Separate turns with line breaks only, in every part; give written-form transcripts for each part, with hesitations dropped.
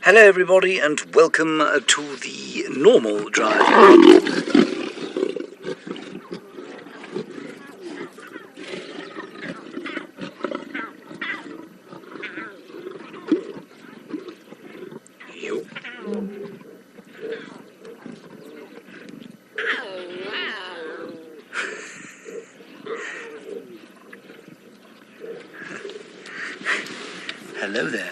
Hello everybody and welcome to the normal drive. Yo. Hello there.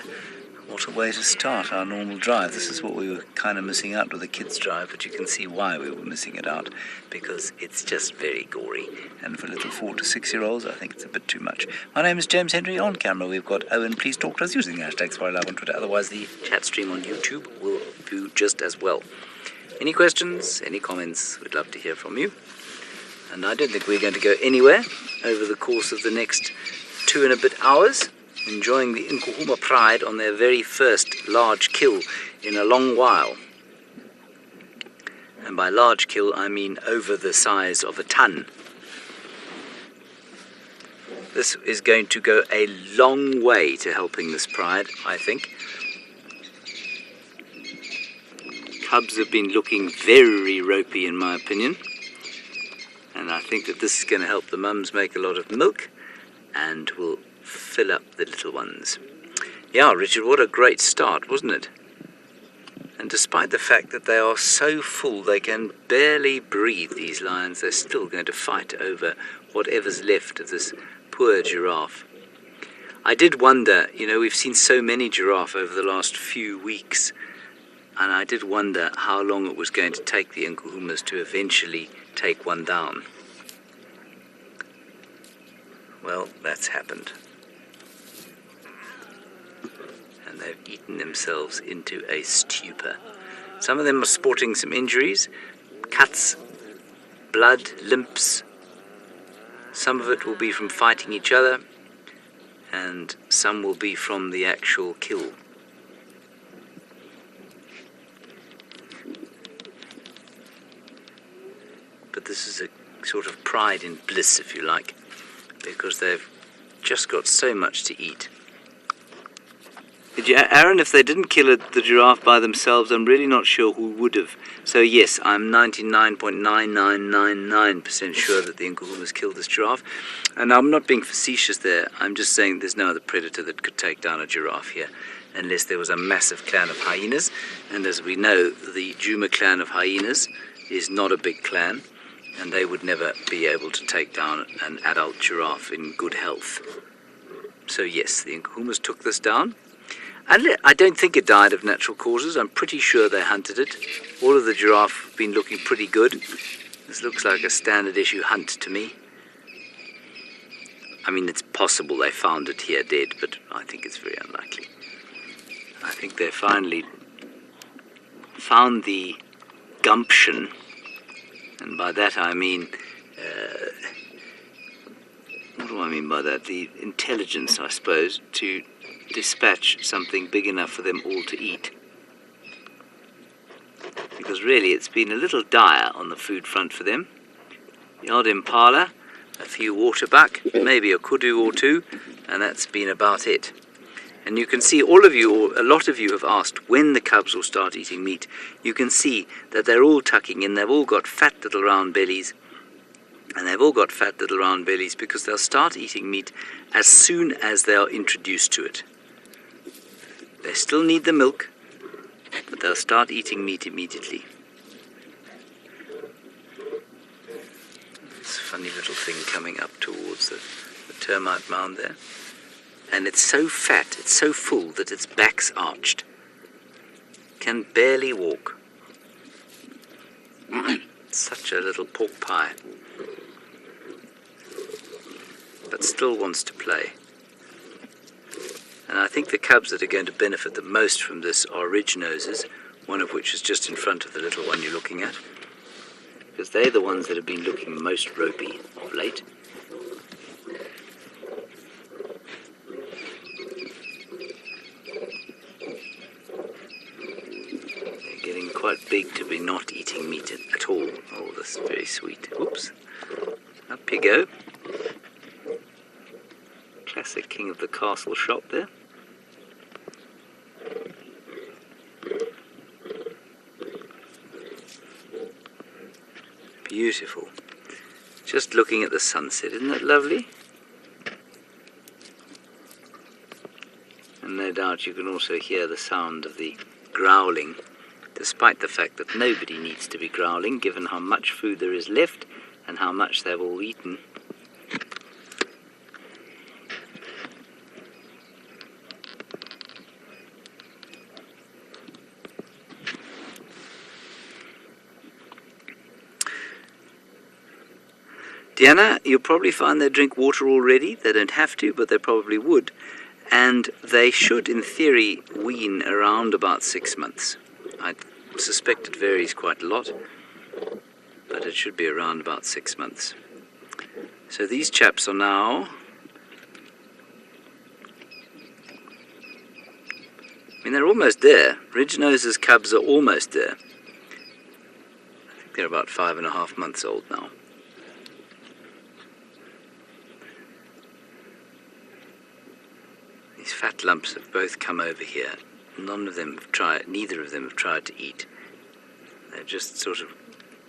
What a way to start our normal drive. This is what we were kind of missing out with the kids' drive, but you can see why we were missing it out, because it's just very gory. And for little 4 to 6 year olds, I think it's a bit too much. My name is James Henry. On camera, we've got Owen. Please talk to us using the hashtag safariLIVE on Twitter. Otherwise, the chat stream on YouTube will do just as well. Any questions, any comments, we'd love to hear from you. And I don't think we're going to go anywhere over the course of the next 2 and a bit hours. Enjoying the Nkuhuma Pride on their very first large kill in a long while. And by large kill, I mean over the size of a ton. This is going to go a long way to helping this pride, I think. Cubs have been looking very ropey, in my opinion. And I think that this is going to help the mums make a lot of milk and will fill up the little ones. Yeah, Richard, what a great start, wasn't it? And despite the fact that they are so full they can barely breathe, these lions, they're still going to fight over whatever's left of this poor giraffe. I did wonder, you know, we've seen so many giraffe over the last few weeks, and I did wonder how long it was going to take the Nkuhumas to eventually take one down. Well, that's happened. And they've eaten themselves into a stupor. Some of them are sporting some injuries, cuts, blood, limps. Some of it will be from fighting each other, and some will be from the actual kill. But this is a sort of pride in bliss, if you like, because they've just got so much to eat. Aaron, if they didn't kill the giraffe by themselves, I'm really not sure who would have. So yes, I'm 99.9999% sure that the Nkuhumas killed this giraffe. And I'm not being facetious there. I'm just saying there's no other predator that could take down a giraffe here, unless there was a massive clan of hyenas. And as we know, the Juma clan of hyenas is not a big clan, and they would never be able to take down an adult giraffe in good health. So yes, the Nkuhumas took this down. And I don't think it died of natural causes. I'm pretty sure they hunted it. All of the giraffe have been looking pretty good. This looks like a standard issue hunt to me. I mean, it's possible they found it here dead, but I think it's very unlikely. I think they finally found the gumption, and by that I mean, what do I mean by that? The intelligence, I suppose, to dispatch something big enough for them all to eat. Because really it's been a little dire on the food front for them. The odd impala, a few waterbuck, maybe a kudu or two, and that's been about it. And you can see all of you, or a lot of you, have asked when the cubs will start eating meat. You can see that they're all tucking in. They've all got fat little round bellies. And they've all got fat little round bellies because they'll start eating meat as soon as they are introduced to it. They still need the milk, but they'll start eating meat immediately. This funny little thing coming up towards the termite mound there. And it's so fat, it's so full that its back's arched. Can barely walk. Such a little pork pie. But still wants to play. And I think the cubs that are going to benefit the most from this are ridge noses, one of which is just in front of the little one you're looking at, because they're the ones that have been looking most ropey of late. They're getting quite big to be not eating meat at all. Oh, that's very sweet. Oops. Up you go. Classic king of the castle shot there. beautiful. Just looking at the sunset, isn't that lovely? And no doubt you can also hear the sound of the growling, despite the fact that nobody needs to be growling given how much food there is left and how much they've all eaten. Diana, you'll probably find they drink water already. They don't have to, but they probably would. And they should, in theory, wean around about 6 months. I suspect it varies quite a lot, but it should be around about 6 months. So these chaps are now... I mean, they're almost there. Ridge-nose's cubs are almost there. I think they're about 5.5 months old now. These fat lumps have both come over here. Neither of them have tried to eat. They're just sort of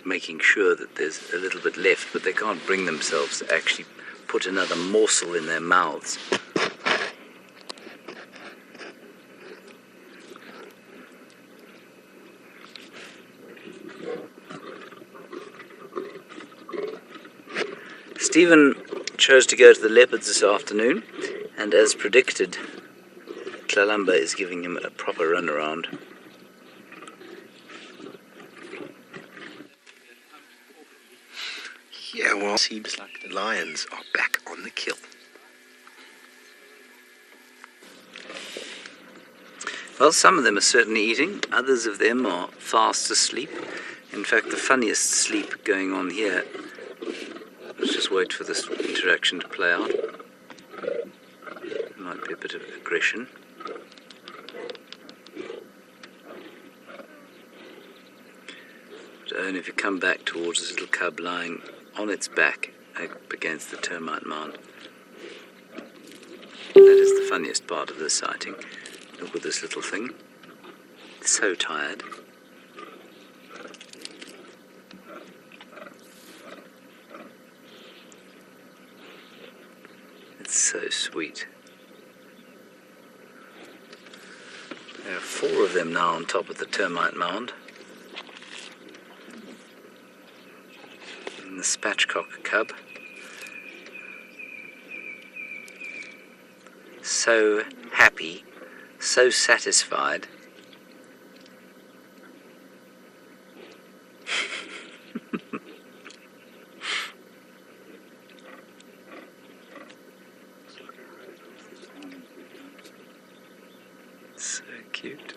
making sure that there's a little bit left, but they can't bring themselves to actually put another morsel in their mouths. Stephen chose to go to the leopards this afternoon, and as predicted, Tlalamba is giving him a proper run around.
Yeah, well, seems like the lions are back on the kill.
Well, some of them are certainly eating, others of them are fast asleep. In fact, the funniest sleep going on here. Let's just wait for this interaction to play out. There might be a bit of aggression. But only if you come back towards this little cub lying on its back up against the termite mound. That is the funniest part of this sighting. Look at this little thing. It's so tired. It's so sweet. There are 4 of them now on top of the termite mound. And the spatchcock cub. So happy, so satisfied. So cute.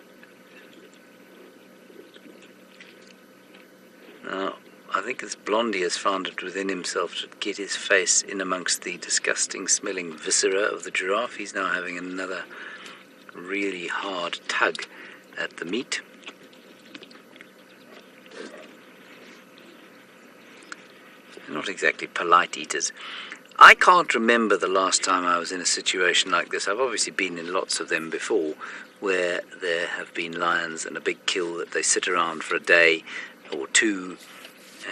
Now, I think as Blondie has found it within himself to get his face in amongst the disgusting smelling viscera of the giraffe, he's now having another really hard tug at the meat. They're not exactly polite eaters. I can't remember the last time I was in a situation like this. I've obviously been in lots of them before, where there have been lions and a big kill that they sit around for a day or two,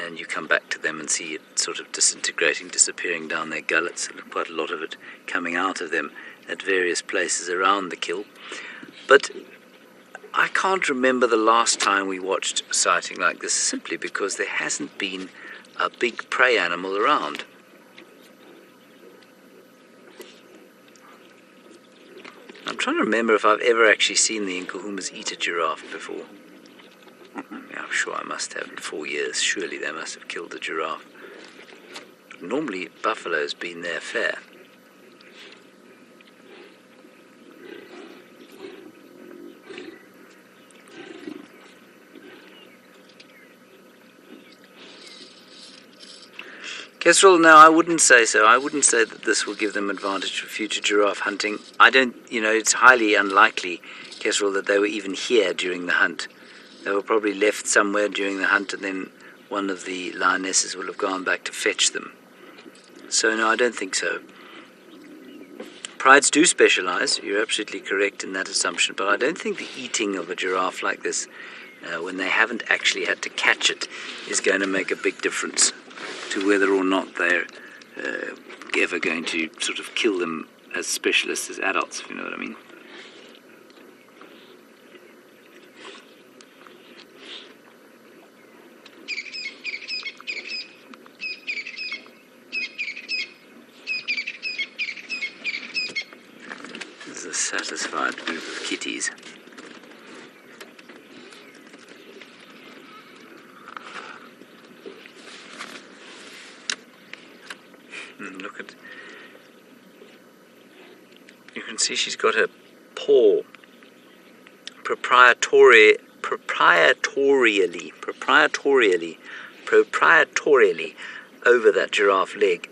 and you come back to them and see it sort of disintegrating, disappearing down their gullets, and quite a lot of it coming out of them at various places around the kill. But I can't remember the last time we watched a sighting like this, simply because there hasn't been a big prey animal around. I'm trying to remember if I've ever actually seen the Nkuhumas eat a giraffe before. Yeah, I'm sure I must have in 4 years. Surely they must have killed a giraffe. Normally, buffalo's been their fare. Kestrel, no, I wouldn't say so. I wouldn't say that this will give them advantage for future giraffe hunting. I don't, it's highly unlikely, Kestrel, that they were even here during the hunt. They were probably left somewhere during the hunt, and then one of the lionesses will have gone back to fetch them. So no, I don't think so. Prides do specialize. You're absolutely correct in that assumption, but I don't think the eating of a giraffe like this when they haven't actually had to catch it, is going to make a big difference to whether or not they're ever going to sort of kill them as specialists, as adults, if you know what I mean. This is a satisfied group of kitties. Look at, you can see she's got her paw proprietorially over that giraffe leg.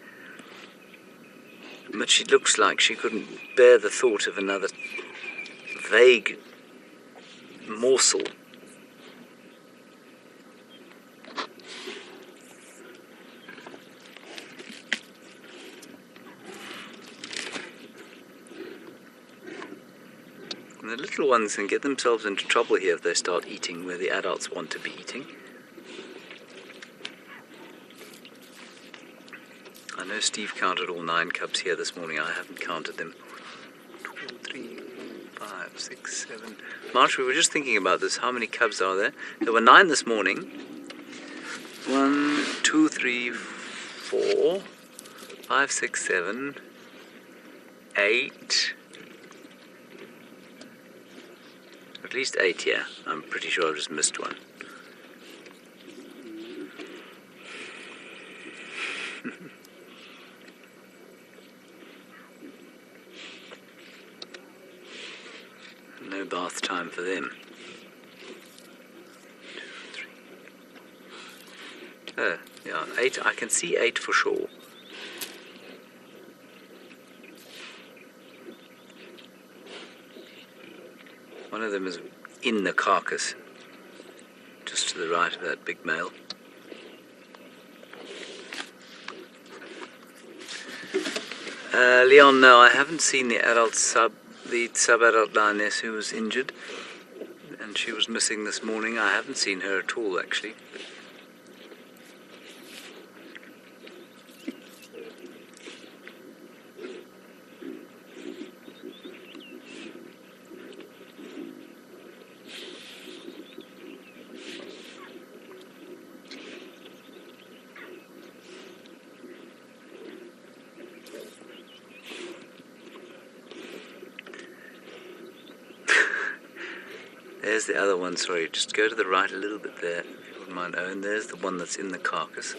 But she looks like she couldn't bear the thought of another vague morsel. And the little ones can get themselves into trouble here if they start eating where the adults want to be eating. I know Steve counted all 9 cubs here this morning. I haven't counted them. 2, 3, 5, 6, 7. Marsh, we were just thinking about this. How many cubs are there? There were 9 this morning. 1, 2, 3, 4, 5, 6, 7, 8. At least 8, yeah. I'm pretty sure I've just missed one. No bath time for them. 2, 3. Oh, yeah, 8. I can see 8 for sure. One of them is in the carcass, just to the right of that big male. Leon, no, I haven't seen the sub-adult lioness who was injured, and she was missing this morning. I haven't seen her at all, actually. There's the other one, sorry, just go to the right a little bit there, if you wouldn't mind, Owen. There's the one that's in the carcass.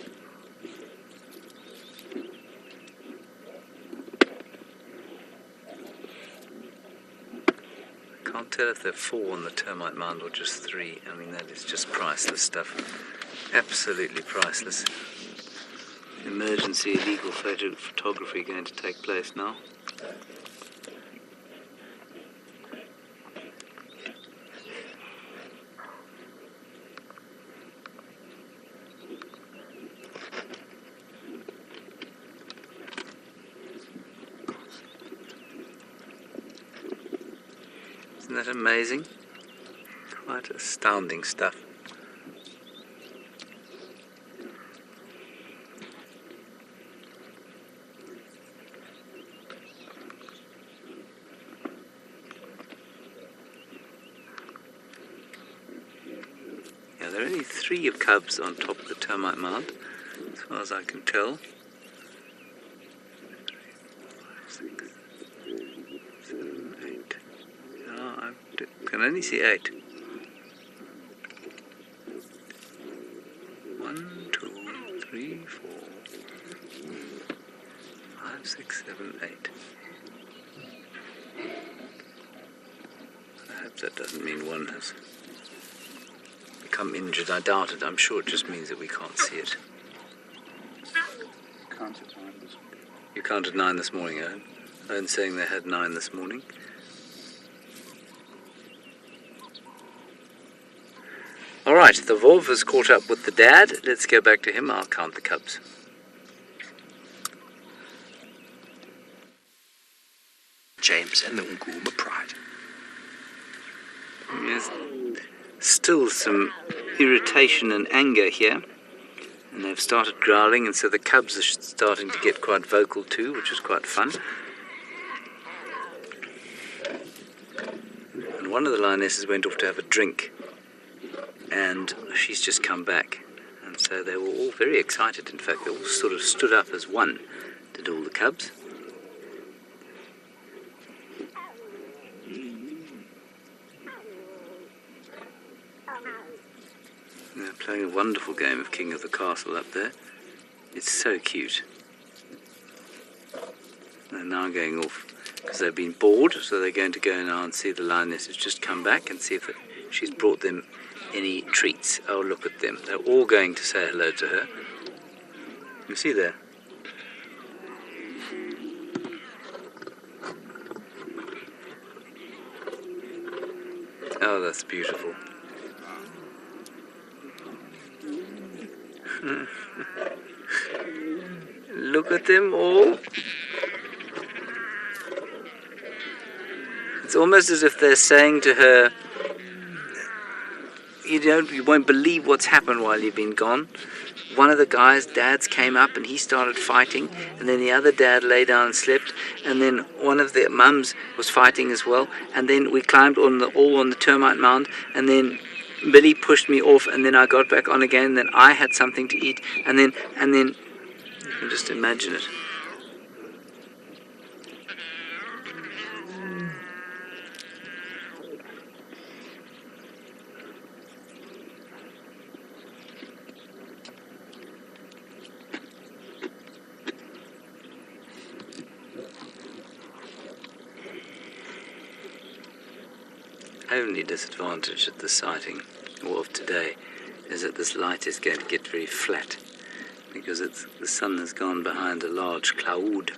I can't tell if there are 4 on the termite mound or just 3. I mean, that is just priceless stuff. Absolutely priceless. Emergency illegal photography going to take place now. Isn't that amazing? Quite astounding stuff. Yeah, there are only 3 cubs on top of the termite mound, as far as I can tell. 3, 4, 5, 6, 7, 8. No, I can only see 8. 1, 2, 3, 4, 5, 6, 7, 8. I hope that doesn't mean one has become injured. I doubt it. I'm sure it just means that we can't see it. You counted 9 this morning, Owen. Owen's saying they had 9 this morning. Alright, the wolf has caught up with the dad. Let's go back to him. I'll count the cubs.
James and the Nguma Pride.
Yes. still some irritation and anger here, and they've started growling, and so the cubs are starting to get quite vocal too, which is quite fun. And one of the lionesses went off to have a drink, and she's just come back, and so they were all very excited. In fact, they all sort of stood up as one, did all the cubs. They're playing a wonderful game of King of the Castle up there. It's so cute. They're now going off because they've been bored, so they're going to go now and see the lioness who's just come back and see if she's brought them any treats. Oh, look at them. They're all going to say hello to her. You see there? Oh, that's beautiful. Look at them all. It's almost as if they're saying to her, you won't believe what's happened while you've been gone. One of the guys' dads came up and he started fighting, and then the other dad lay down and slept, and then one of the mums was fighting as well, and then we climbed all on the termite mound, and then Billy pushed me off, and then I got back on again, and then I had something to eat, and then you can just imagine it. Only disadvantage of the sighting, or of today, is that this light is going to get very flat because the sun has gone behind a large cloud.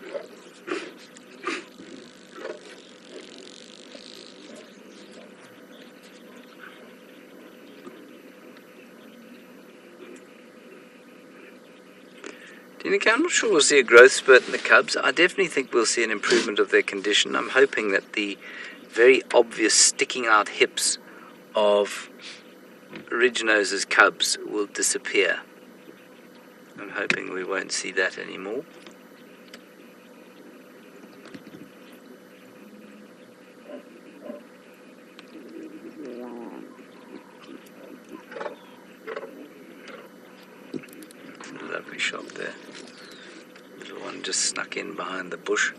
I'm not sure we'll see a growth spurt in the cubs. I definitely think we'll see an improvement of their condition. I'm hoping that the very obvious sticking out hips of Ridgenose's cubs will disappear. I'm hoping we won't see that anymore. Lovely shot there. Little one just snuck in behind the bush.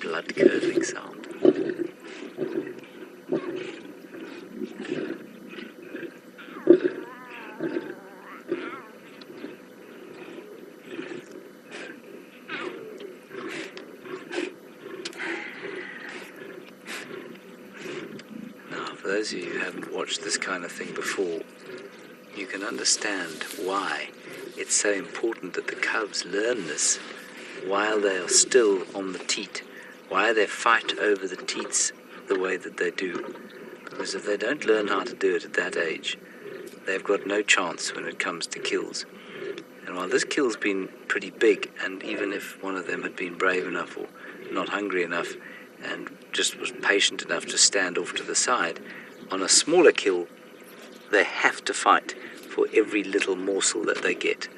Blood-curdling sound. Now, for those of you who haven't watched this kind of thing before, you can understand why it's so important that the cubs learn this while they are still on the teat, why they fight over the teats the way that they do. Because if they don't learn how to do it at that age, they've got no chance when it comes to kills. And while this kill's been pretty big, and even if one of them had been brave enough or not hungry enough and just was patient enough to stand off to the side, on a smaller kill, they have to fight for every little morsel that they get.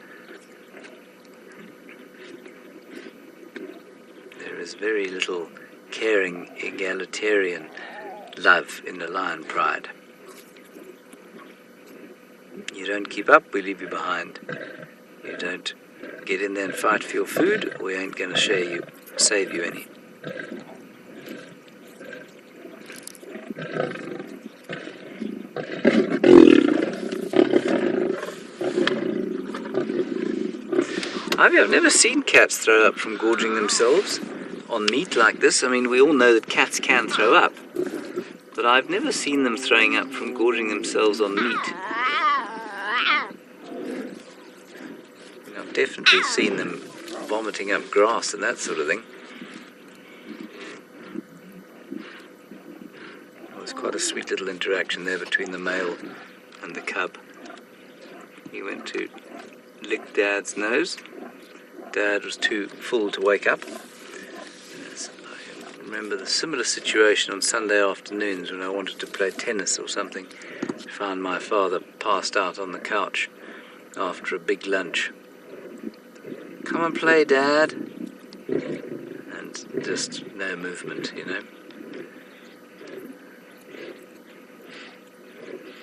There is very little caring, egalitarian love in the lion pride. You don't keep up, we leave you behind. You don't get in there and fight for your food, we ain't going to save you any. I've never seen cats throw up from gorging themselves on meat like this. I mean, we all know that cats can throw up, but I've never seen them throwing up from gorging themselves on meat. I've definitely seen them vomiting up grass and that sort of thing. It was quite a sweet little interaction there between the male and the cub. He went to lick Dad's nose. Dad was too full to wake up. Yes, I remember the similar situation on Sunday afternoons when I wanted to play tennis or something. I found my father passed out on the couch after a big lunch. Come and play, Dad. And just no movement, you know.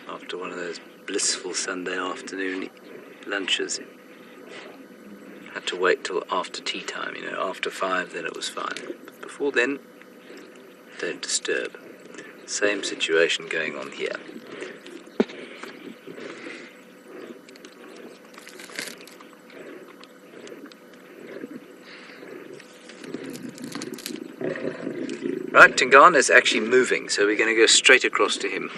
After one of those blissful Sunday afternoon lunches, had to wait till after tea time, you know. After 5, then it was fine. But before then, don't disturb. Same situation going on here. Right, Tingan is actually moving, so we're going to go straight across to him.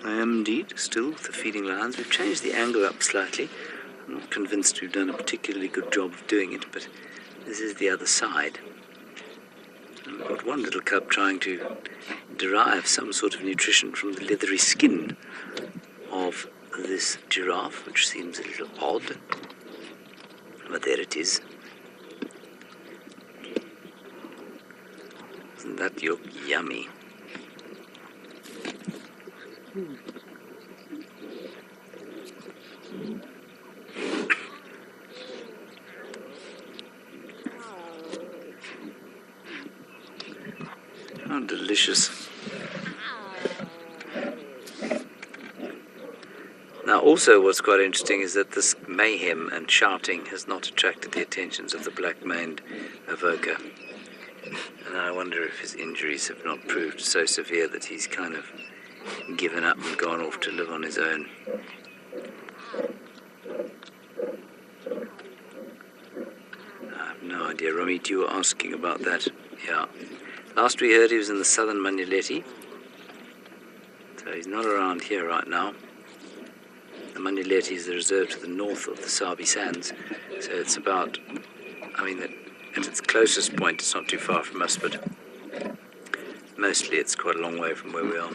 I am indeed still with the feeding lines. We've changed the angle up slightly. I'm not convinced we've done a particularly good job of doing it, but this is the other side. I've got one little cub trying to derive some sort of nutrition from the leathery skin of this giraffe, which seems a little odd. But there it is. Isn't that yummy? How delicious. Now also what's quite interesting is that this mayhem and shouting has not attracted the attentions of the black-maned avoca. And I wonder if his injuries have not proved so severe that he's kind of given up and gone off to live on his own. I have no idea. Ramit, you were asking about that. Yeah. Last we heard he was in the southern Manuleti. So he's not around here right now. The Manuleti is the reserve to the north of the Sabi Sands. So it's about, at its closest point, it's not too far from us, but mostly it's quite a long way from where we are.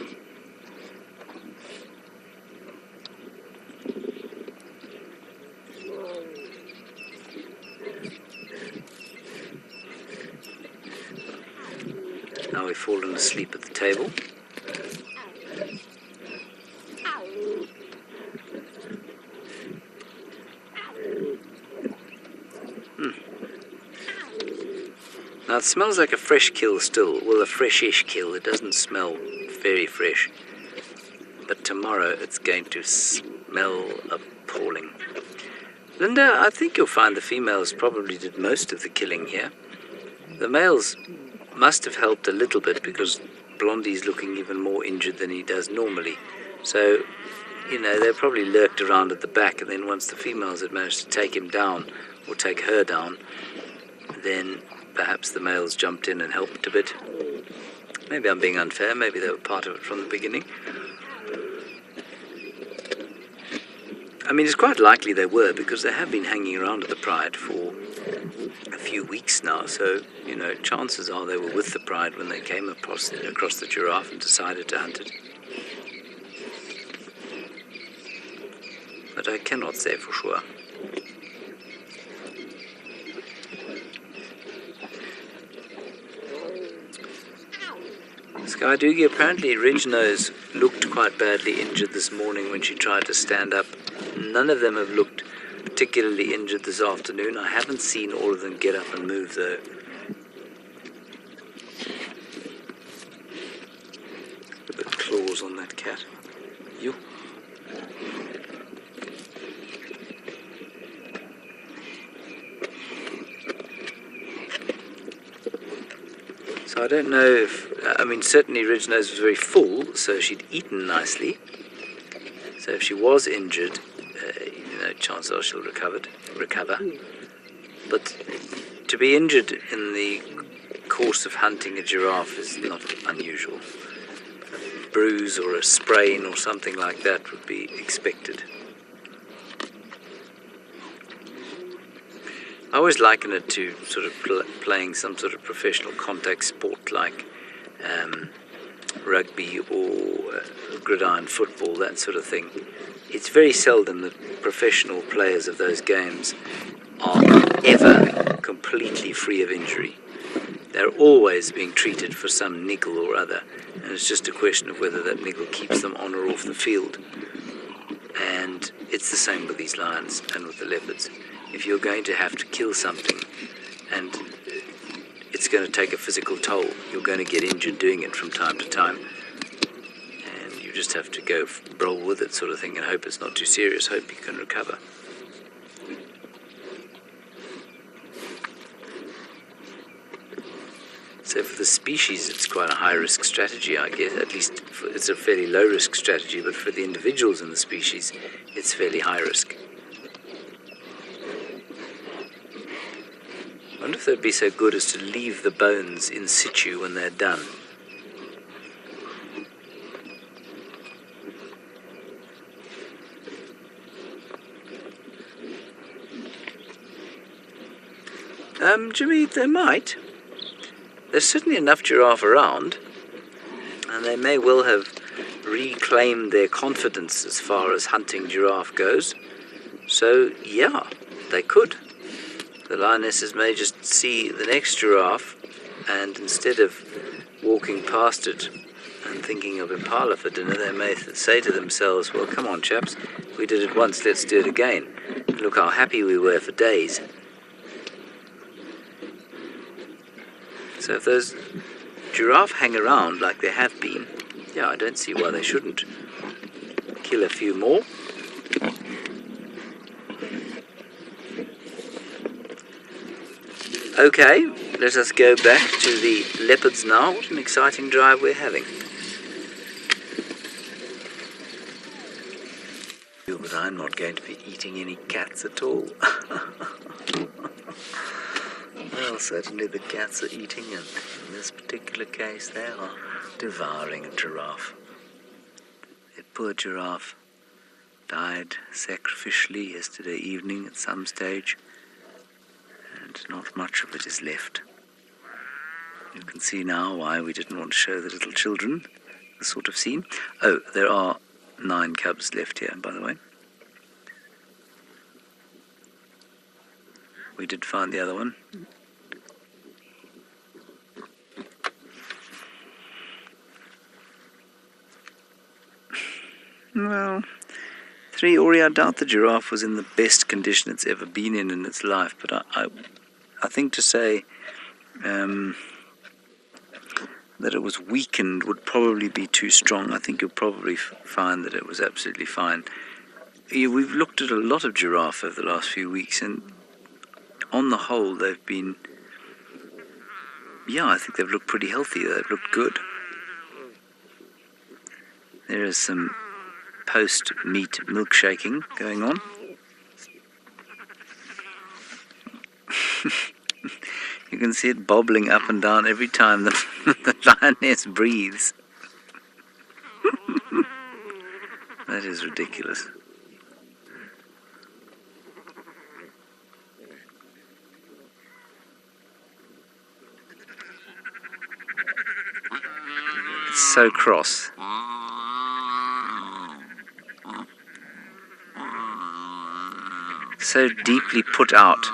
Now we've fallen asleep at the table. Now it smells like a fresh kill still. Well, a freshish kill. It doesn't smell very fresh. But tomorrow it's going to smell appalling. Linda, I think you'll find the females probably did most of the killing here. The males must have helped a little bit because Blondie's looking even more injured than he does normally. So, they probably lurked around at the back, and then once the females had managed to take him down, or take her down, then perhaps the males jumped in and helped a bit. Maybe I'm being unfair, maybe they were part of it from the beginning. It's quite likely they were, because they have been hanging around at the Pride for a few weeks now, so, chances are they were with the Pride when they came across the giraffe and decided to hunt it. But I cannot say for sure. Sky Doogie, apparently Ridgenose looked quite badly injured this morning when she tried to stand up. None of them have looked particularly injured this afternoon. I haven't seen all of them get up and move though. Look at the claws on that cat. You. So I don't know if, certainly Ridgenose was very full, so she'd eaten nicely. So if she was injured, chances are she'll recover. But to be injured in the course of hunting a giraffe is not unusual. A bruise or a sprain or something like that would be expected. I always liken it to sort of playing some sort of professional contact sport like rugby or gridiron football, that sort of thing. It's very seldom that professional players of those games are ever completely free of injury. They're always being treated for some niggle or other, and it's just a question of whether that niggle keeps them on or off the field. And it's the same with these lions and with the leopards. If you're going to have to kill something and it's going to take a physical toll, you're going to get injured doing it from time to time, and you just have to go roll with it sort of thing and hope it's not too serious, hope you can recover. So for the species, it's quite a high-risk strategy, I guess. At least it's a fairly low-risk strategy, but for the individuals in the species, it's fairly high-risk. I wonder if they'd be so good as to leave the bones in situ when they're done. Jimmy, they might. There's certainly enough giraffe around, and they may well have reclaimed their confidence as far as hunting giraffe goes. So, yeah, they could. The lionesses may just see the next giraffe, and instead of walking past it and thinking of impala for dinner, they may say to themselves, well, come on, chaps, we did it once, let's do it again. Look how happy we were for days. So if those giraffe hang around like they have been, yeah, I don't see why they shouldn't kill a few more. Okay, let us go back to the leopards now. What an exciting drive we're having. But I'm not going to be eating any cats at all. Well, certainly the cats are eating, and in this particular case they are devouring a giraffe. A poor giraffe died sacrificially yesterday evening at some stage, and not much of it is left. You can see now why we didn't want to show the little children this sort of scene. Oh, there are 9 cubs left here, by the way. We did find the other one. Well, 3 Ori, I doubt the giraffe was in the best condition it's ever been in its life, but I think to say that it was weakened would probably be too strong. I think you'll probably find that it was absolutely fine. Yeah, we've looked at a lot of giraffe over the last few weeks, and on the whole they've been, I think they've looked pretty healthy. They've looked good. There is some post-meat milkshaking going on. You can see it bobbling up and down every time the lioness breathes. That is ridiculous. It's so cross. So deeply put out.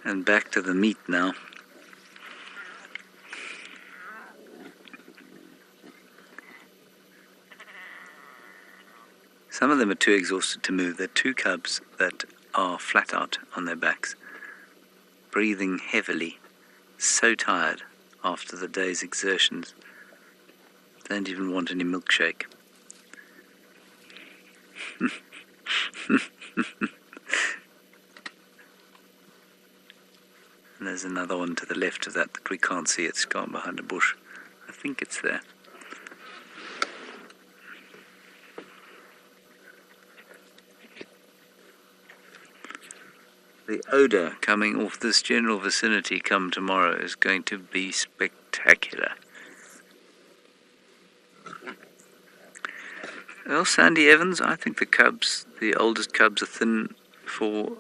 And back to the meat now. Some of them are too exhausted to move. They're 2 cubs that are flat out on their backs, breathing heavily, so tired after the day's exertions. Don't even want any milkshake. And there's another one to the left of that we can't see. It's gone behind a bush. I think it's there. The odour coming off this general vicinity come tomorrow is going to be spectacular. Well, Sandy Evans, I think the cubs, the oldest cubs, are thin for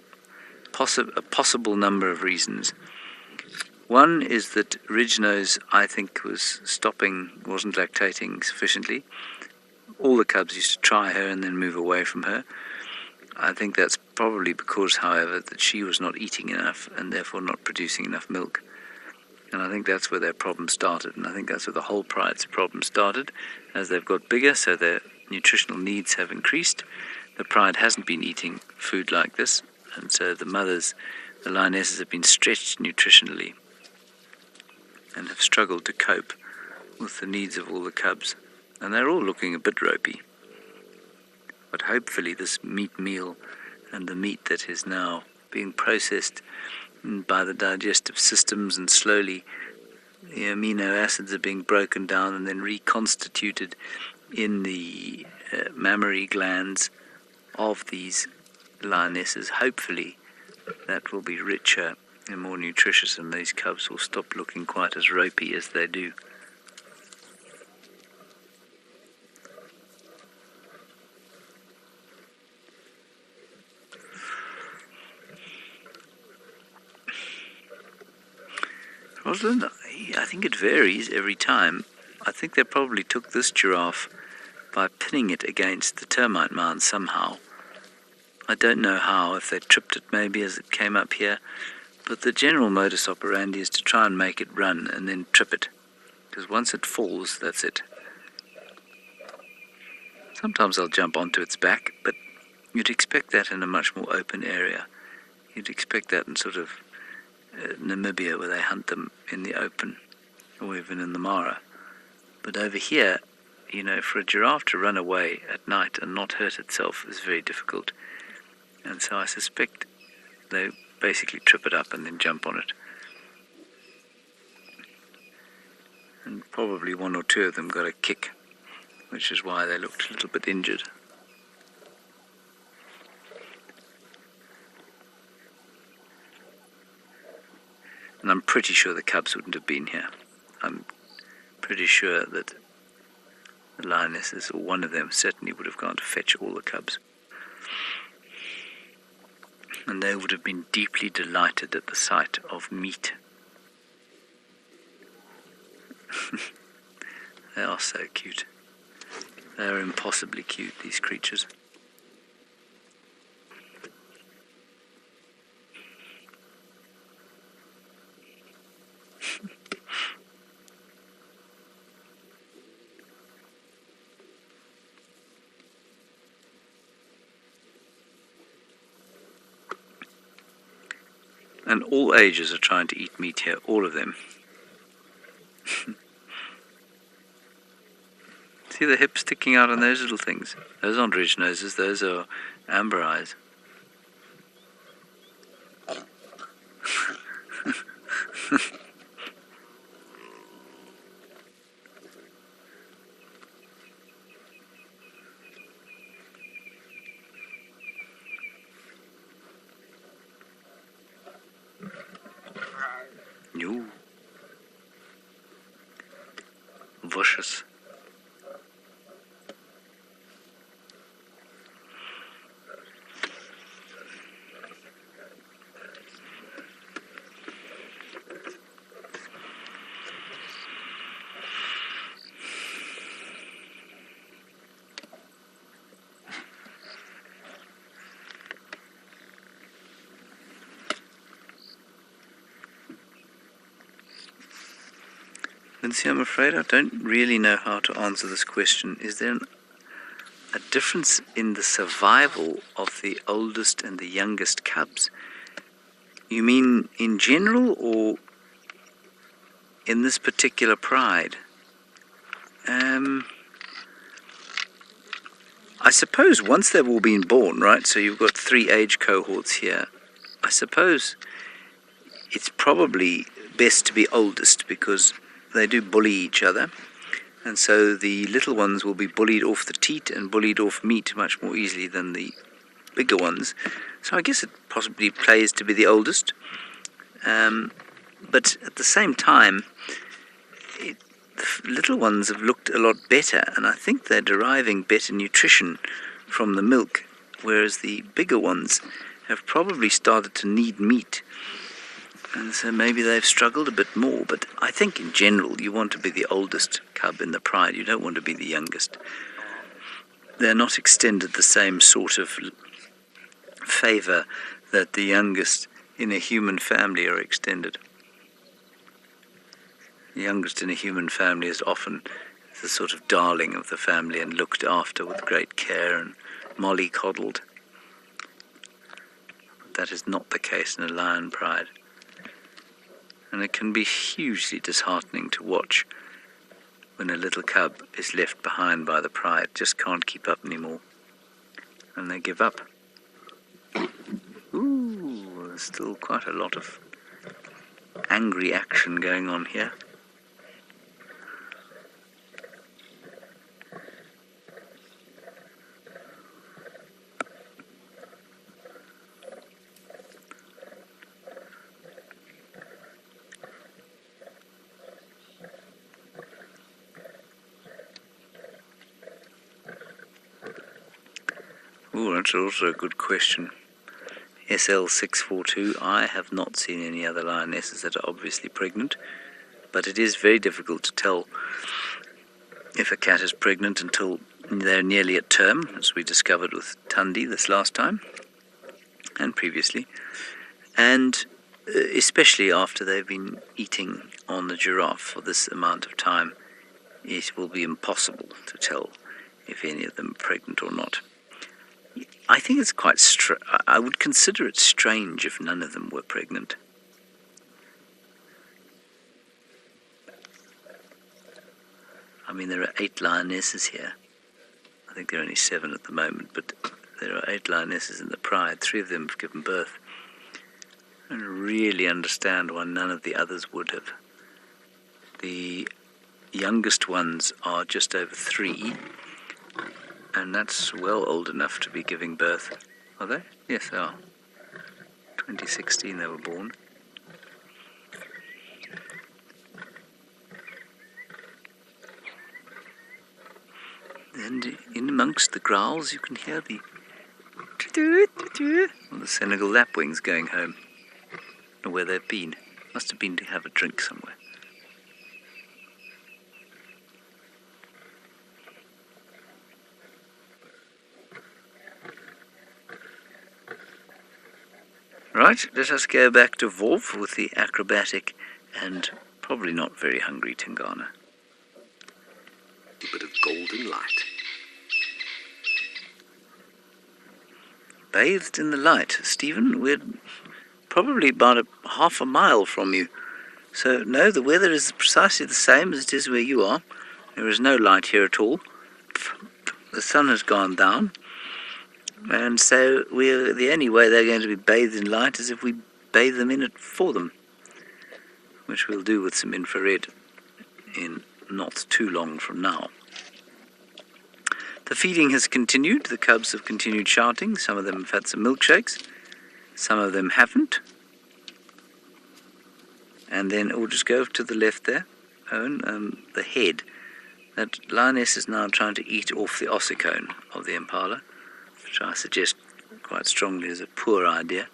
a possible number of reasons. One is that Ridge-Nose, I think, wasn't lactating sufficiently. All the cubs used to try her and then move away from her. I think that's probably because, however, that she was not eating enough and therefore not producing enough milk. And I think that's where their problem started. And I think that's where the whole pride's problem started. As they've got bigger, so their nutritional needs have increased. The pride hasn't been eating food like this. And so the lionesses have been stretched nutritionally and have struggled to cope with the needs of all the cubs. And they're all looking a bit ropey. But hopefully this meat meal and the meat that is now being processed by the digestive systems, and slowly the amino acids are being broken down and then reconstituted in the mammary glands of these lionesses. Hopefully that will be richer and more nutritious, and these cubs will stop looking quite as ropey as they do. Rosalind, I think it varies every time. I think they probably took this giraffe by pinning it against the termite mound somehow. I don't know how, if they tripped it maybe as it came up here, but the general modus operandi is to try and make it run and then trip it, because once it falls, that's it. Sometimes I'll jump onto its back, but you'd expect that in a much more open area. You'd expect that in sort of Namibia, where they hunt them in the open, or even in the Mara. But over here, for a giraffe to run away at night and not hurt itself is very difficult. And so I suspect they basically trip it up and then jump on it. And probably one or two of them got a kick, which is why they looked a little bit injured. And I'm pretty sure the cubs wouldn't have been here. I'm pretty sure that the lionesses, or one of them, certainly would have gone to fetch all the cubs. And they would have been deeply delighted at the sight of meat. They are so cute. They are impossibly cute, these creatures. And all ages are trying to eat meat here, all of them. See the hips sticking out on those little things? Those aren't ridge noses, those are amber eyes. No. Vicious. Lindsay, I'm afraid I don't really know how to answer this question. Is there a difference in the survival of the oldest and the youngest cubs? You mean in general, or in this particular pride? I suppose once they've all been born, right, so you've got 3 age cohorts here, I suppose it's probably best to be oldest because they do bully each other. And so the little ones will be bullied off the teat and bullied off meat much more easily than the bigger ones. So I guess it possibly plays to be the oldest. But at the same time, the little ones have looked a lot better, and I think they're deriving better nutrition from the milk, whereas the bigger ones have probably started to need meat. And so maybe they've struggled a bit more, but I think in general you want to be the oldest cub in the pride. You don't want to be the youngest. They're not extended the same sort of favour that the youngest in a human family are extended. The youngest in a human family is often the sort of darling of the family and looked after with great care and mollycoddled. That is not the case in a lion pride. And it can be hugely disheartening to watch when a little cub is left behind by the pride, just can't keep up anymore, and they give up. Ooh, there's still quite a lot of angry action going on here. Ooh, that's also a good question. SL642, I have not seen any other lionesses that are obviously pregnant, but it is very difficult to tell if a cat is pregnant until they're nearly at term, as we discovered with Tundi this last time, and previously, and especially after they've been eating on the giraffe for this amount of time, it will be impossible to tell if any of them are pregnant or not. I think it's quite I would consider it strange if none of them were pregnant. I mean, there are 8 lionesses here. I think there are only 7 at the moment, but there are 8 lionesses in the pride. 3 of them have given birth. I don't really understand why none of the others would have. The youngest ones are just over 3. And that's well old enough to be giving birth. Are they? Yes, they are. 2016 they were born. And in amongst the growls you can hear the Senegal lapwings going home. I don't know where they've been. Must have been to have a drink somewhere. Right, let us go back to Wolf with the acrobatic and probably not very hungry Tingana.
A bit of golden light.
Bathed in the light. Stephen, we're probably about half a mile from you. So, no, the weather is precisely the same as it is where you are. There is no light here at all. The sun has gone down. And so the only way they're going to be bathed in light is if we bathe them in it for them, which we'll do with some infrared in not too long from now. The feeding has continued. The cubs have continued shouting. Some of them have had some milkshakes. Some of them haven't. And then we'll just go to the left there, Owen, the head. That lioness is now trying to eat off the ossicone of the impala, which I suggest quite strongly is a poor idea.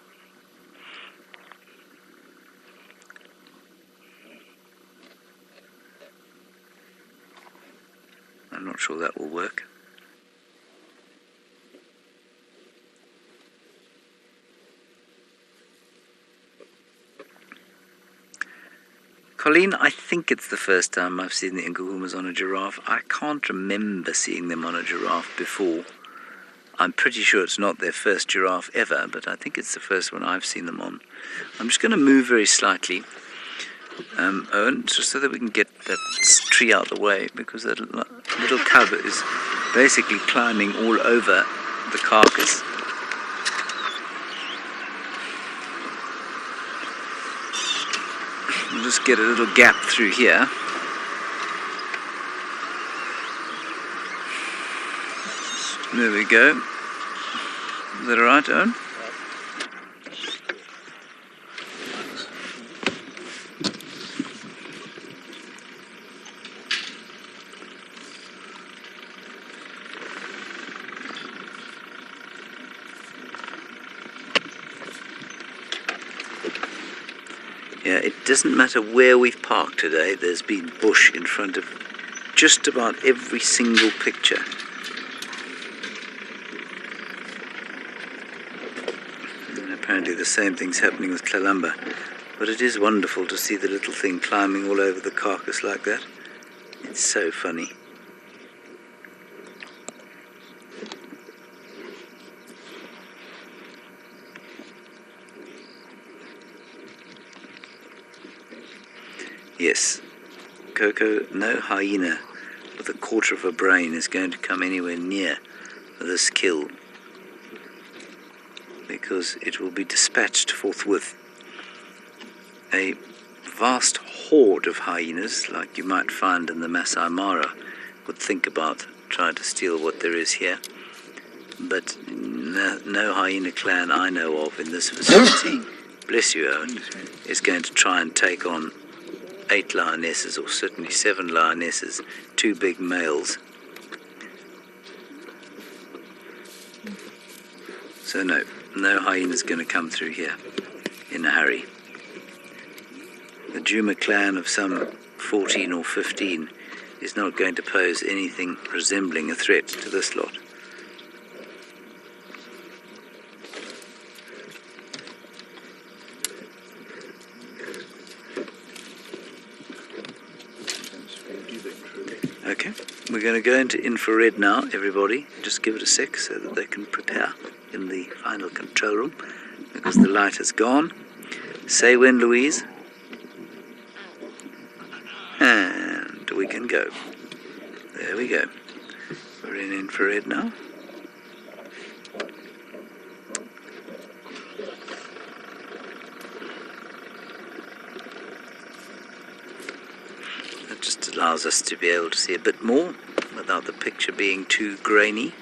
I'm not sure that will work. Colleen, I think it's the first time I've seen the Ingahumas on a giraffe. I can't remember seeing them on a giraffe before. I'm pretty sure it's not their first giraffe ever, but I think it's the first one I've seen them on. I'm just going to move very slightly, Owen, just so that we can get that tree out of the way, because that little cub is basically climbing all over the carcass. We'll just get a little gap through here. There we go. Is that alright, Owen? Yeah, it doesn't matter where we've parked today, there's been bush in front of just about every single picture. And apparently the same thing's happening with Kalamba. But it is wonderful to see the little thing climbing all over the carcass like that. It's so funny. Yes, Coco, no hyena with a quarter of a brain is going to come anywhere near this kill, because it will be dispatched forthwith. A vast horde of hyenas, like you might find in the Masai Mara, would think about trying to steal what there is here. But no hyena clan I know of in this vicinity, bless you Owen, is going to try and take on 8 lionesses, or certainly 7 lionesses, 2 big males. So no hyena's going to come through here in a hurry. The Juma clan of some 14 or 15 is not going to pose anything resembling a threat to this lot. Okay, we're going to go into infrared now, everybody. Just give it a sec so that they can prepare in the final control room, because the light has gone. Say when, Louise. And we can go. There we go. We're in infrared now. That just allows us to be able to see a bit more without the picture being too grainy,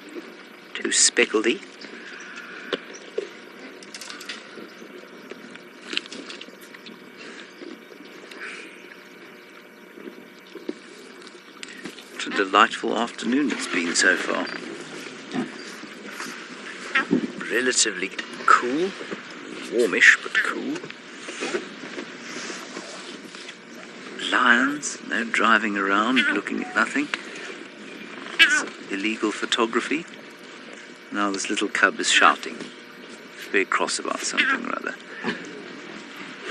too speckledy. What a delightful afternoon it's been so far. Relatively cool, warmish but cool. Lions, no driving around looking at nothing. It's illegal photography. Now this little cub is shouting. Very cross about something or other.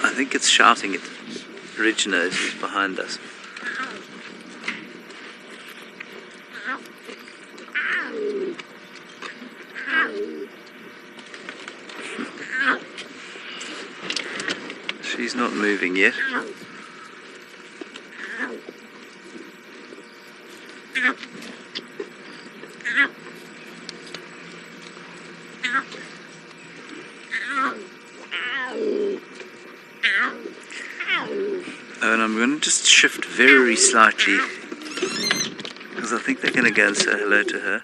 I think it's shouting at Ridge Nose, who's behind us. She's not moving yet. And I'm going to just shift very slightly, because I think they're going to go and say hello to her.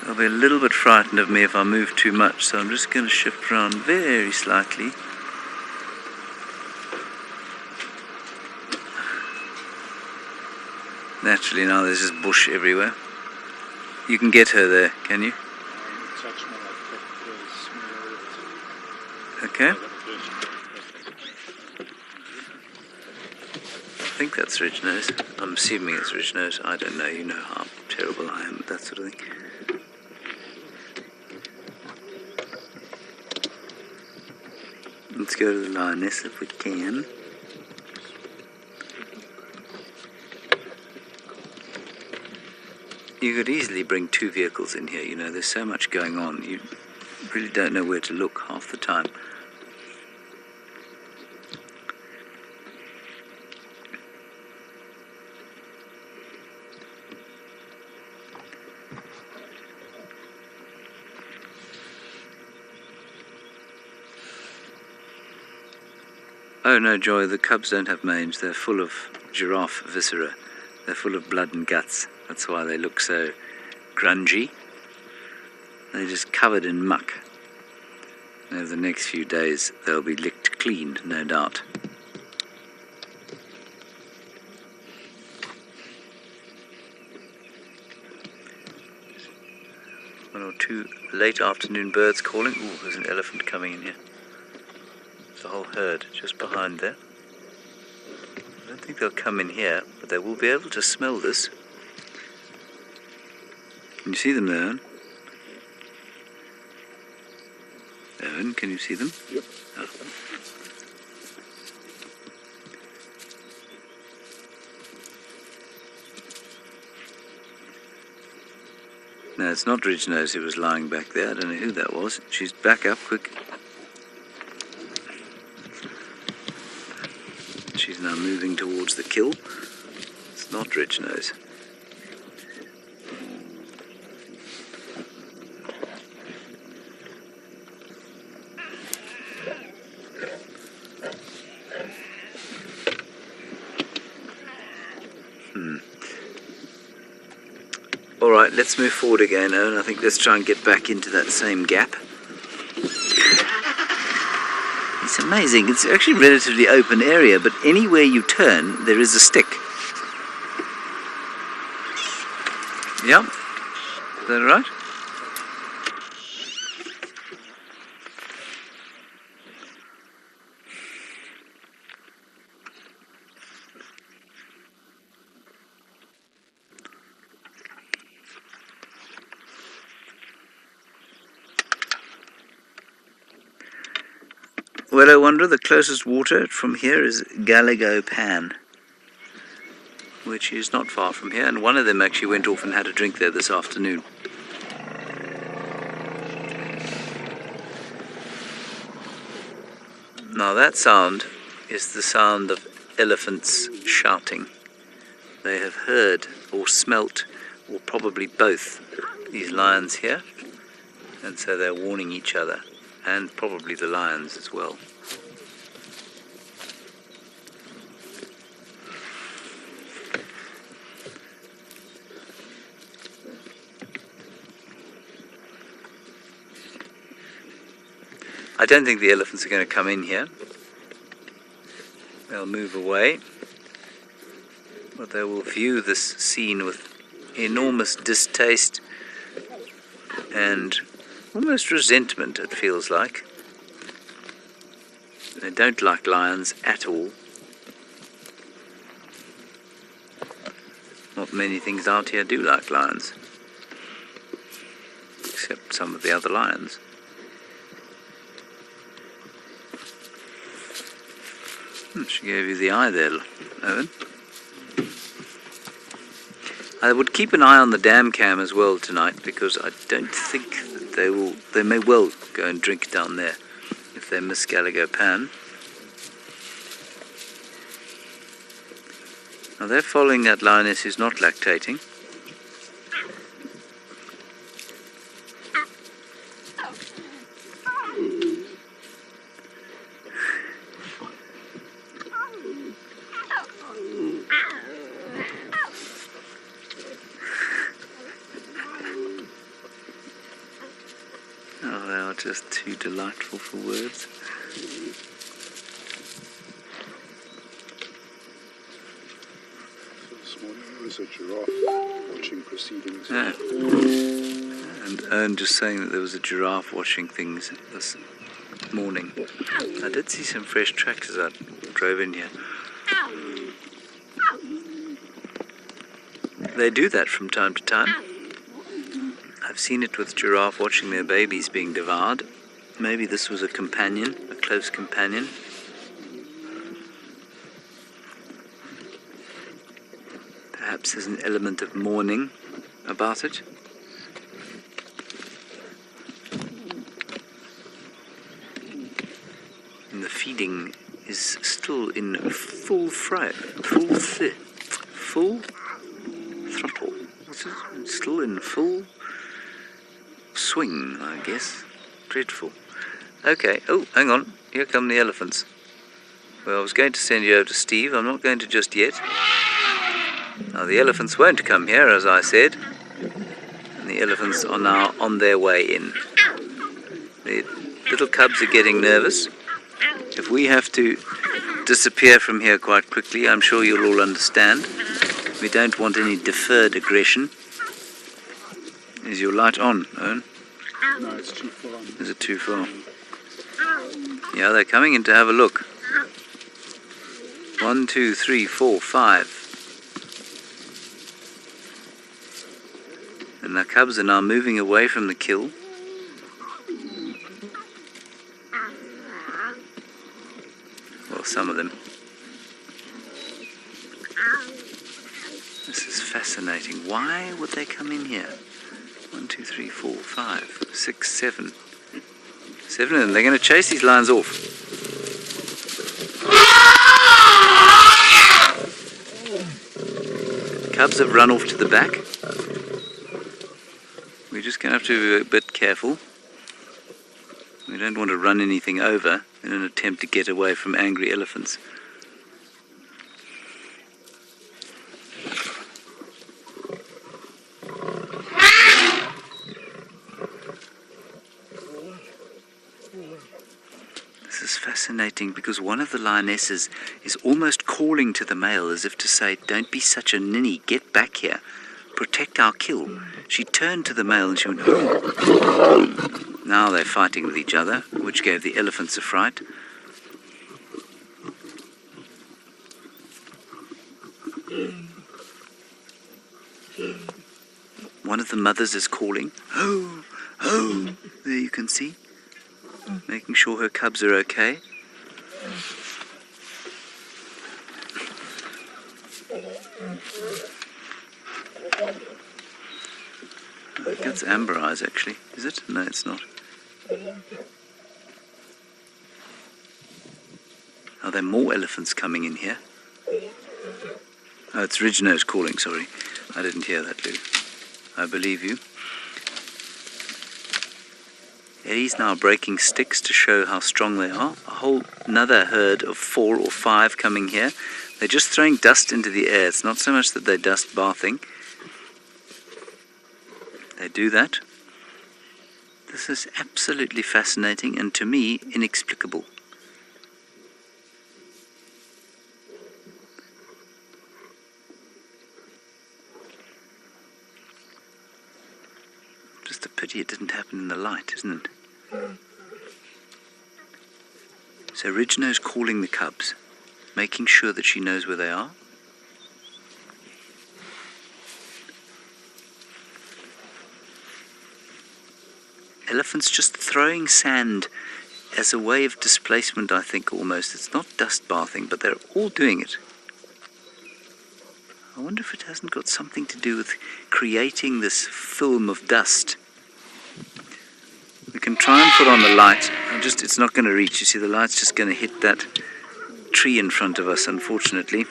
They'll be a little bit frightened of me if I move too much, so I'm just going to shift around very slightly. Naturally now there's just bush everywhere. You can get her there, can you? Okay. I think that's Ridge Nose. I'm assuming it's Ridge Nose. I don't know. You know how terrible I am at that sort of thing. Let's go to the lioness if we can. You could easily bring 2 vehicles in here, you know, there's so much going on. You really don't know where to look half the time. Oh no, Joy, the cubs don't have mange. They're full of giraffe viscera. They're full of blood and guts. That's why they look so grungy. They're just covered in muck. Over the next few days, they'll be licked clean, no doubt. One or two late afternoon birds calling. Ooh, there's an elephant coming in here. There's a whole herd just behind there. I don't think they'll come in here, but they will be able to smell this. Can you see them there, Owen? Owen, can you see them?
Yep.
Oh. No, it's not Ridgenose who was lying back there. I don't know who that was. She's back up, quick. She's now moving towards the kill. It's not Ridgenose. Alright, let's move forward again, Owen. I think let's try and get back into that same gap. It's amazing. It's actually a relatively open area, but anywhere you turn, there is a stick. Yeah? Is that right? Well, I wonder, the closest water from here is Gallego Pan, which is not far from here, and one of them actually went off and had a drink there this afternoon. Now that sound is the sound of elephants shouting. They have heard or smelt, or probably both, these lions here, and so they're warning each other, and probably the lions as well. I don't think the elephants are going to come in here. They'll move away, but they will view this scene with enormous distaste and almost resentment, it feels like. They don't like lions at all. Not many things out here do like lions, except some of the other lions. She gave you the eye there, Owen. I would keep an eye on the dam cam as well tonight, because I don't think that they may well go and drink down there if they miss Gallego Pan. Now they're following that lioness who's not lactating. Oh, they are just too delightful for words.
This morning there was a giraffe watching proceedings.
Yeah. And Ern just saying that there was a giraffe watching things this morning. I did see some fresh tracks as I drove in here. They do that from time to time. I've seen it with giraffe watching their babies being devoured. Maybe this was a companion, a close companion. Perhaps there's an element of mourning about it. And the feeding is still in full throttle. It's still in full swing, I guess. Dreadful. Okay, oh, hang on. Here come the elephants. Well, I was going to send you over to Steve. I'm not going to just yet. Now, the elephants won't come here, as I said. And the elephants are now on their way in. The little cubs are getting nervous. If we have to disappear from here quite quickly, I'm sure you'll all understand. We don't want any deferred aggression. Is your light on, Owen?
No, it's too far.
Is it too far? Yeah, they're coming in to have a look. 1, 2, 3, 4, 5. And the cubs are now moving away from the kill. Well, some of them. This is fascinating. Why would they come in here? 1, 2, 3, 4, 5, 6, 7. 7 of them. They're going to chase these lions off. The cubs have run off to the back. We're just going to have to be a bit careful. We don't want to run anything over in an attempt to get away from angry elephants. This is fascinating because one of the lionesses is almost calling to the male as if to say, "Don't be such a ninny, get back here, protect our kill." She turned to the male and she went, "Oh." Now they're fighting with each other, which gave the elephants a fright. One of the mothers is calling, "Oh, oh," there you can see, making sure her cubs are okay. I think it's amber eyes actually, is it? No, it's not. Are there more elephants coming in here? Oh, it's Ridge-Nose calling, sorry. I didn't hear that, Lou. I believe you. Eddie's now breaking sticks to show how strong they are. A whole another herd of 4 or 5 coming here. They're just throwing dust into the air. It's not so much that they're dust bathing. They do that. This is absolutely fascinating and to me inexplicable. Just a pity it didn't happen in the light, isn't it? So Ridge-Nose calling the cubs, making sure that she knows where they are. Elephants just throwing sand as a way of displacement, I think, almost. It's not dust bathing, but they're all doing it. I wonder if it hasn't got something to do with creating this film of dust. We can try and put on the light. It's not going to reach. You see, the light's just going to hit that tree in front of us, unfortunately.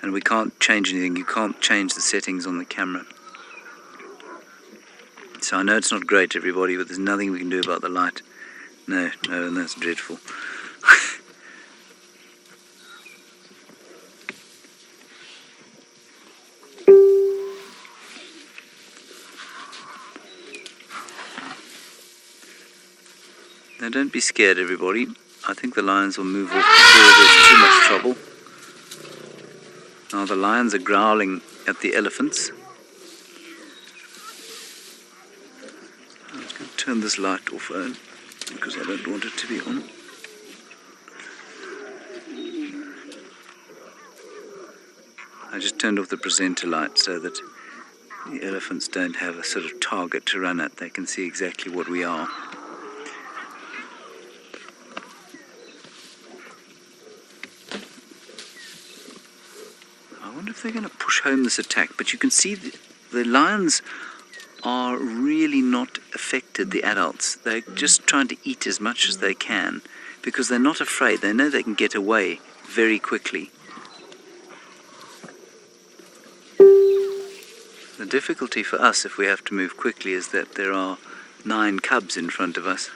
And we can't change anything. You can't change the settings on the camera. So I know it's not great, everybody, but there's nothing we can do about the light. No, and that's dreadful. Now don't be scared, everybody. I think the lions will move off before there's too much trouble. Now the lions are growling at the elephants. I'm just going to turn this light off, Owen, because I don't want it to be on. I just turned off the presenter light so that the elephants don't have a sort of target to run at. They can see exactly what we are. I wonder if they're going to push home this attack, but you can see the lions are really not affected, the adults. They're just trying to eat as much as they can because they're not afraid. They know they can get away very quickly. The difficulty for us if we have to move quickly is that there are 9 cubs in front of us,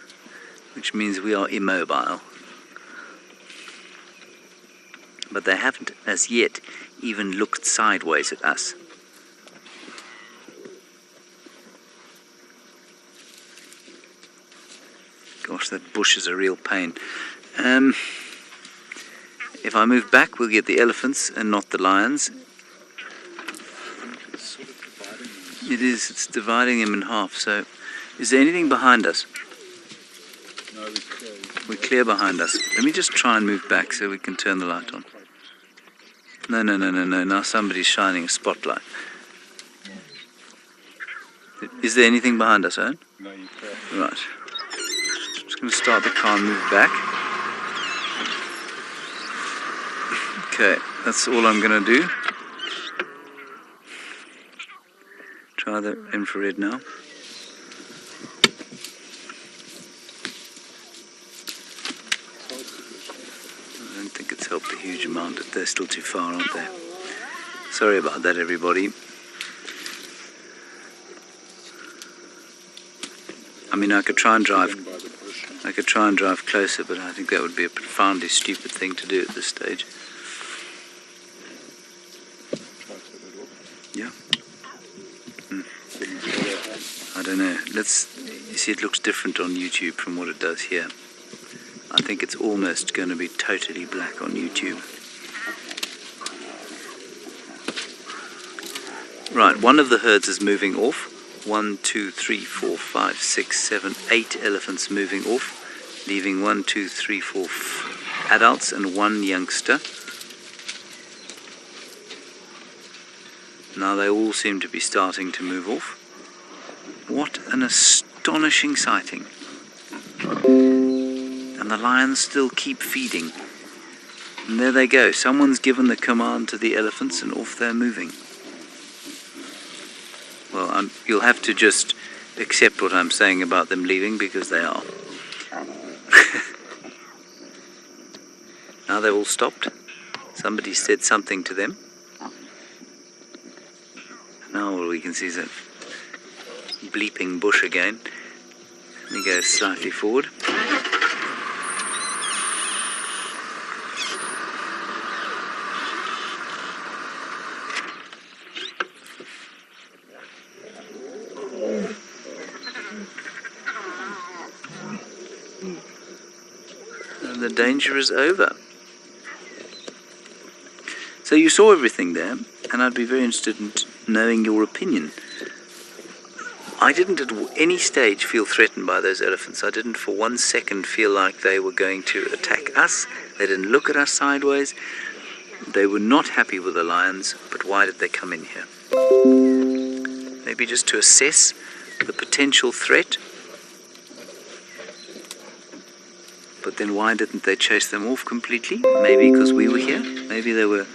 which means we are immobile. But they haven't as yet even looked sideways at us. Gosh, that bush is a real pain. If I move back, we'll get the elephants and not the lions.
It's sort of dividing them.
It is, it's dividing them in half. So, is there anything behind us?
No, we're clear.
We're clear behind us. Let me just try and move back so we can turn the light on. No. Now somebody's shining a spotlight. Is there anything behind us, Owen?
No, you're clear.
Right. Just going to start the car and move back. Okay, that's all I'm going to do. Try the infrared now. I don't think it's helped a huge amount. They're still too far, aren't they? Sorry about that, everybody. I mean, I could try and drive closer, but I think that would be a profoundly stupid thing to do at this stage. Yeah. I don't know. You see, it looks different on YouTube from what it does here. I think it's almost going to be totally black on YouTube. Right, one of the herds is moving off. 1, 2, 3, 4, 5, 6, 7, 8 elephants moving off, leaving 1, 2, 3, 4 adults and 1 youngster. Now they all seem to be starting to move off. What an astonishing sighting. And the lions still keep feeding. And there they go. Someone's given the command to the elephants and off they're moving. Well, you'll have to just accept what I'm saying about them leaving, because they are. Now they've all stopped. Somebody said something to them. Now all we can see is a bleeping bush again. And he goes slightly forward. And the danger is over. So you saw everything there, and I'd be very interested in knowing your opinion. I didn't at any stage feel threatened by those elephants. I didn't for 1 second feel like they were going to attack us. They didn't look at us sideways. They were not happy with the lions, but why did they come in here? Maybe just to assess the potential threat. But then why didn't they chase them off completely? Maybe because we were here. Maybe they were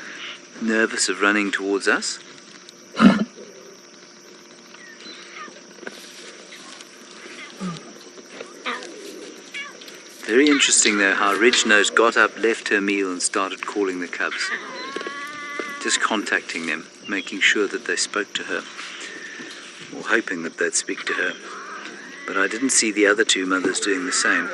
nervous of running towards us. Very interesting though how Ridge-Nose got up, left her meal and started calling the cubs. Just contacting them, making sure that they spoke to her. Or hoping that they'd speak to her. But I didn't see the other 2 mothers doing the same.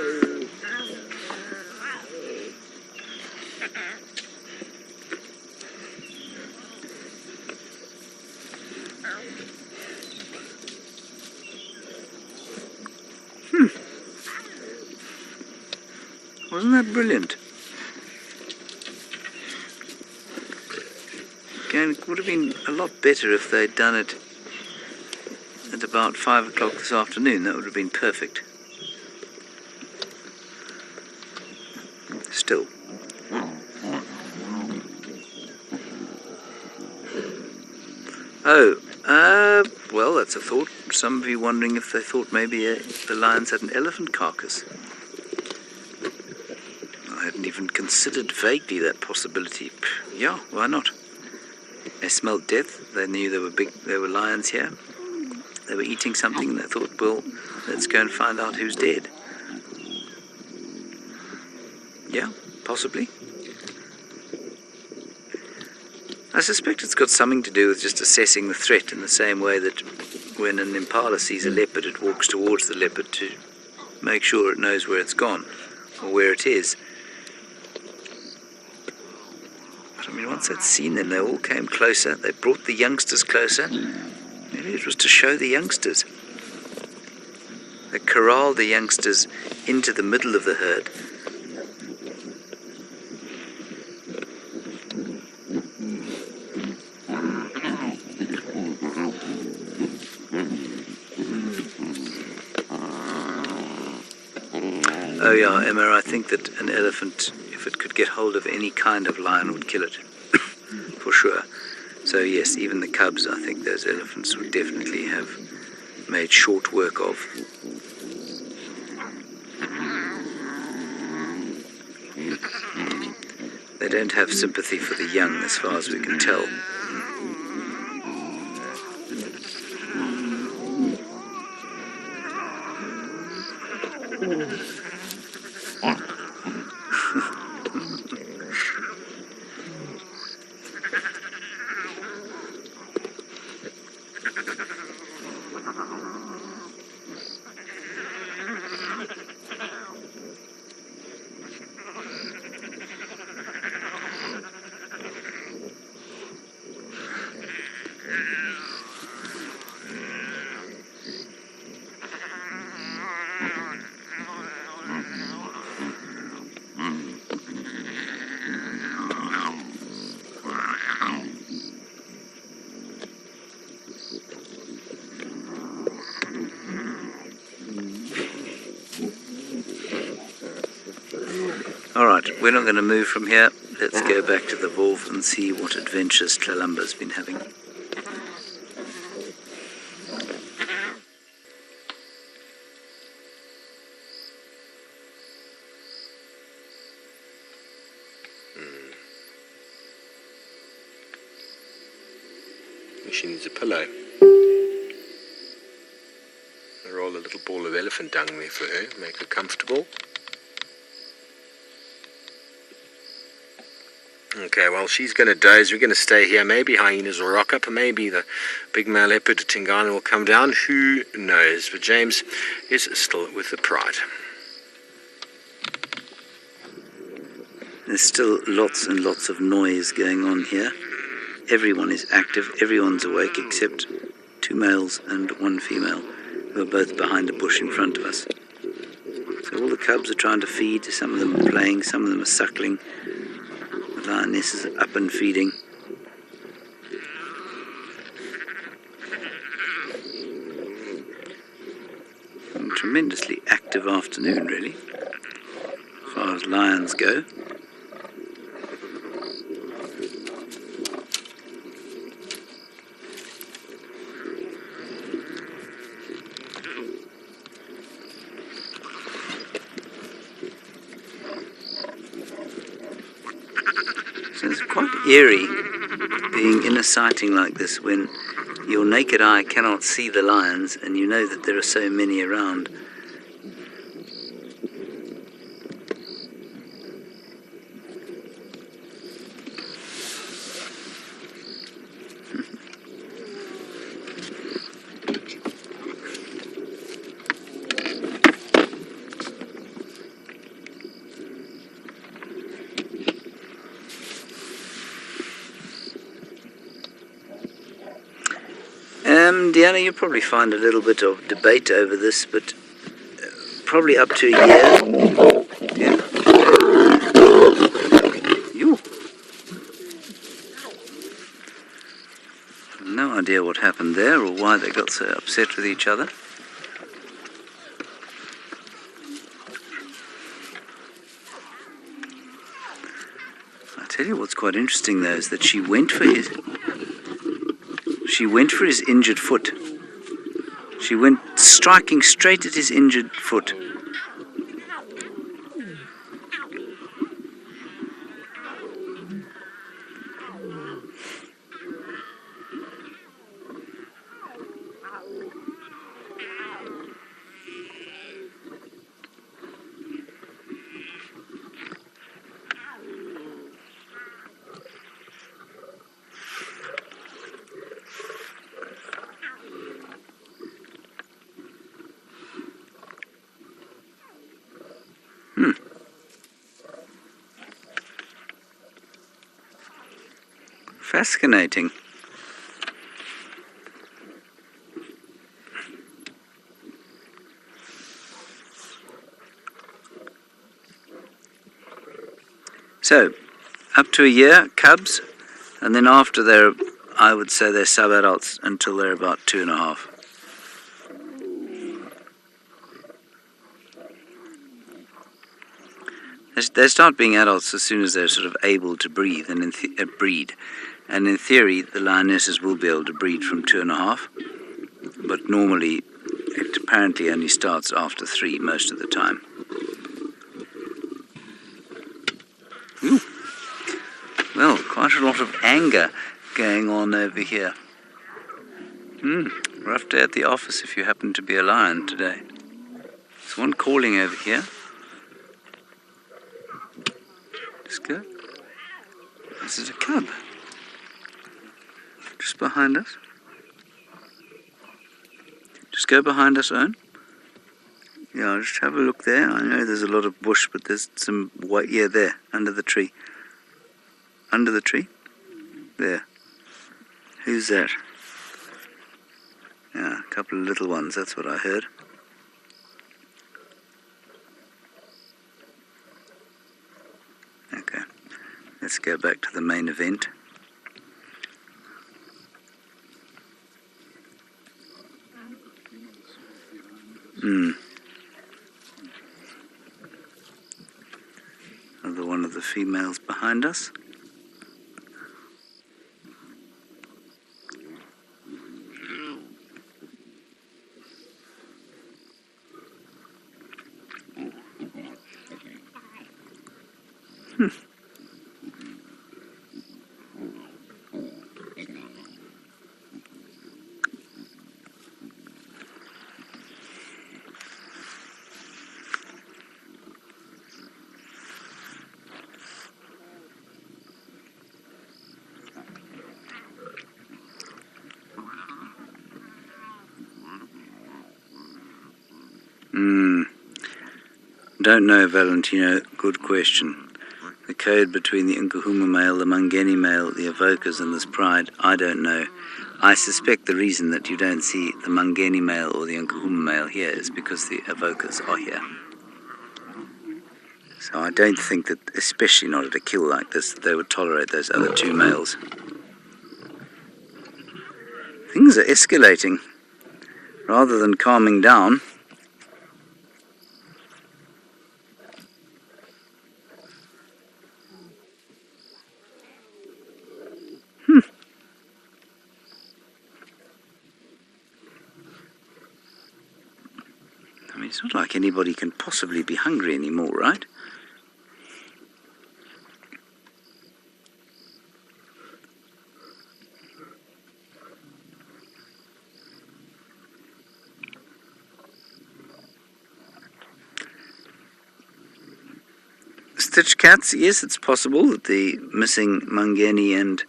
Wasn't that brilliant? Again, it would have been a lot better if they'd done it at about 5 o'clock this afternoon. That would have been perfect. Still. Oh, well, that's a thought. Some of you wondering if they thought maybe the lions had an elephant carcass. I hadn't even considered vaguely that possibility. Yeah, why not? They smelled death. They knew there were lions here. They were eating something and they thought, well, let's go and find out who's dead. Yeah, possibly. I suspect it's got something to do with just assessing the threat in the same way that when an impala sees a leopard, it walks towards the leopard to make sure it knows where it's gone or where it is. But I mean, once they'd seen them, they all came closer. They brought the youngsters closer. Maybe it was to show the youngsters. They corralled the youngsters into the middle of the herd. Oh yeah, Emma, I think that an elephant, if it could get hold of any kind of lion, would kill it. For sure. So yes, even the cubs, I think those elephants would definitely have made short work of. They don't have sympathy for the young, as far as we can tell. Alright, we're not going to move from here. Let's go back to the Wolf and see what adventures Tlalumba's been having.
She needs a pillow. Roll a little ball of elephant dung there for her, make her comfortable. Okay, well, she's going to doze. We're going to stay here. Maybe hyenas will rock up, and maybe the big male leopard, Tingana, will come down. Who knows? But James is still with the pride.
There's still lots and lots of noise going on here. Everyone is active, everyone's awake except 2 males and 1 female, who are both behind a bush in front of us. So all the cubs are trying to feed. Some of them are playing, some of them are suckling. The lioness is up and feeding. A tremendously active afternoon, really, as far as lions go. So it's quite eerie being in a sighting like this when your naked eye cannot see the lions and you know that there are so many around. Deanna, you'll probably find a little bit of debate over this, but probably up to a year. Yeah. You. No idea what happened there or why they got so upset with each other. I tell you what's quite interesting though is that she went for his injured foot. She went striking straight at his injured foot. Fascinating. So, up to a year, cubs, and then after I would say they're sub-adults until they're about 2.5. They start being adults as soon as they're sort of able to breathe and breed. And in theory, the lionesses will be able to breed from 2.5, but normally it apparently only starts after 3 most of the time. Ooh. Well, quite a lot of anger going on over here. Rough day at the office if you happen to be a lion today. There's one calling over here. Just go. This is a cub. Just behind us. Just go behind us, Owen. Yeah, just have a look there. I know there's a lot of bush, but there's some white, yeah, there, under the tree. Under the tree? There. Who's that? Yeah, a couple of little ones, that's what I heard. Okay, let's go back to the main event. Another one of the females behind us. Don't know, Valentino. Good question. The code between the Nkuhuma male, the Mangeni male, the Avokas and this pride, I don't know. I suspect the reason that you don't see the Mangeni male or the Nkuhuma male here is because the Avokas are here. So I don't think that, especially not at a kill like this, that they would tolerate those other 2 males. Things are escalating rather than calming down. I mean, it's not like anybody can possibly be hungry anymore, right? Stitch cats, yes, it's possible that the missing Mangeni and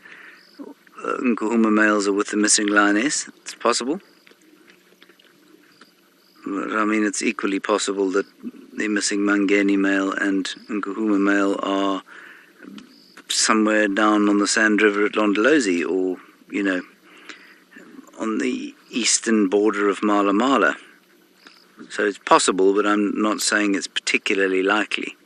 Nkuhuma males are with the missing lioness. It's possible. But, I mean, it's equally possible that the missing Mangeni male and Nkuhuma male are somewhere down on the Sand River at Londolozi, or, you know, on the eastern border of Mala Mala. So it's possible, but I'm not saying it's particularly likely.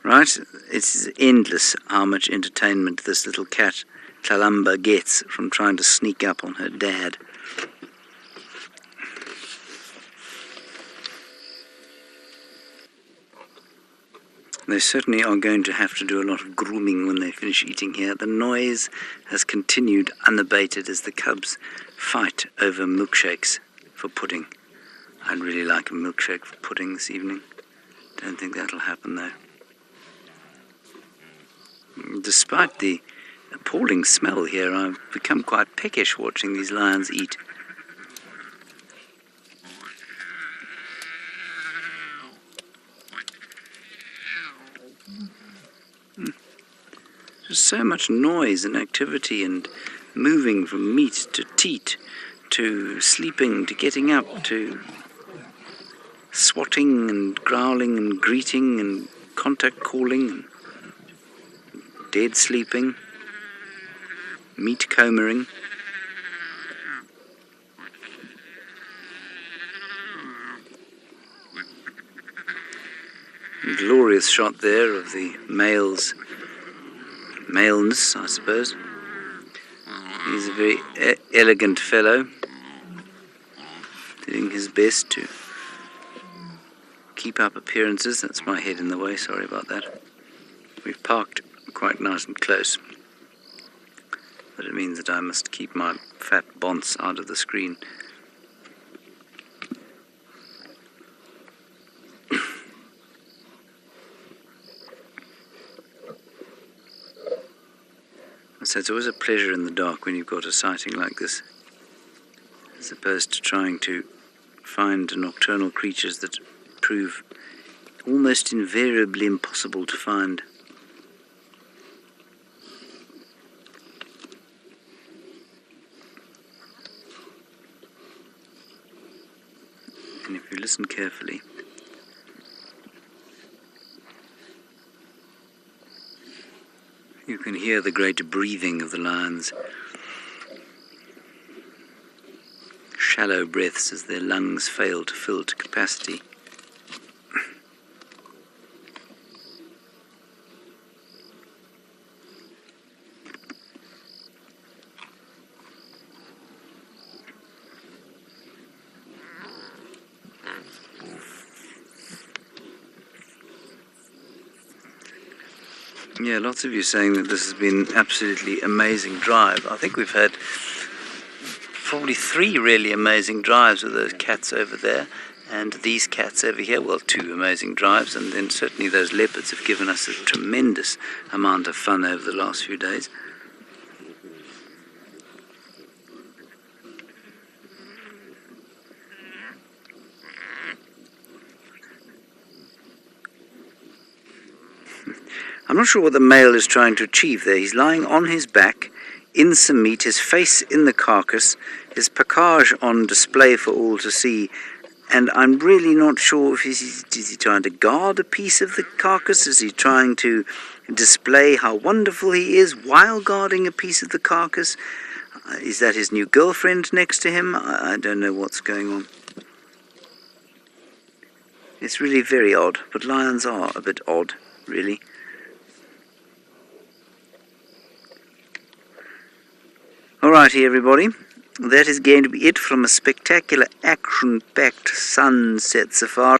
Right? It's endless how much entertainment this little cat, Talamba, gets from trying to sneak up on her dad. They certainly are going to have to do a lot of grooming when they finish eating here. The noise has continued unabated as the cubs fight over milkshakes for pudding. I'd really like a milkshake for pudding this evening. Don't think that'll happen though. Despite the appalling smell here, I've become quite peckish watching these lions eat. There's so much noise and activity and moving from meat to teat to sleeping, to getting up, to swatting and growling and greeting and contact calling and dead sleeping, meat combering. A glorious shot there of the maleness, I suppose. He's a very elegant fellow, doing his best to keep up appearances. That's my head in the way, sorry about that. We've parked quite nice and close, but it means that I must keep my fat bonce out of the screen. So it's always a pleasure in the dark when you've got a sighting like this, as opposed to trying to find nocturnal creatures that prove almost invariably impossible to find. And if you listen carefully, you can hear the great breathing of the lions. Shallow breaths as their lungs fail to fill to capacity. Yeah, lots of you saying that this has been an absolutely amazing drive. I think we've had probably 3 really amazing drives with those cats over there and these cats over here. Well, 2 amazing drives, and then certainly those leopards have given us a tremendous amount of fun over the last few days. I'm not sure what the male is trying to achieve there. He's lying on his back in some meat, his face in the carcass, his package on display for all to see, and I'm really not sure if is he trying to guard a piece of the carcass? Is he trying to display how wonderful he is while guarding a piece of the carcass? Is that his new girlfriend next to him? I don't know what's going on. It's really very odd, but lions are a bit odd, really. Alrighty, everybody, that is going to be it from a spectacular action-packed sunset safari.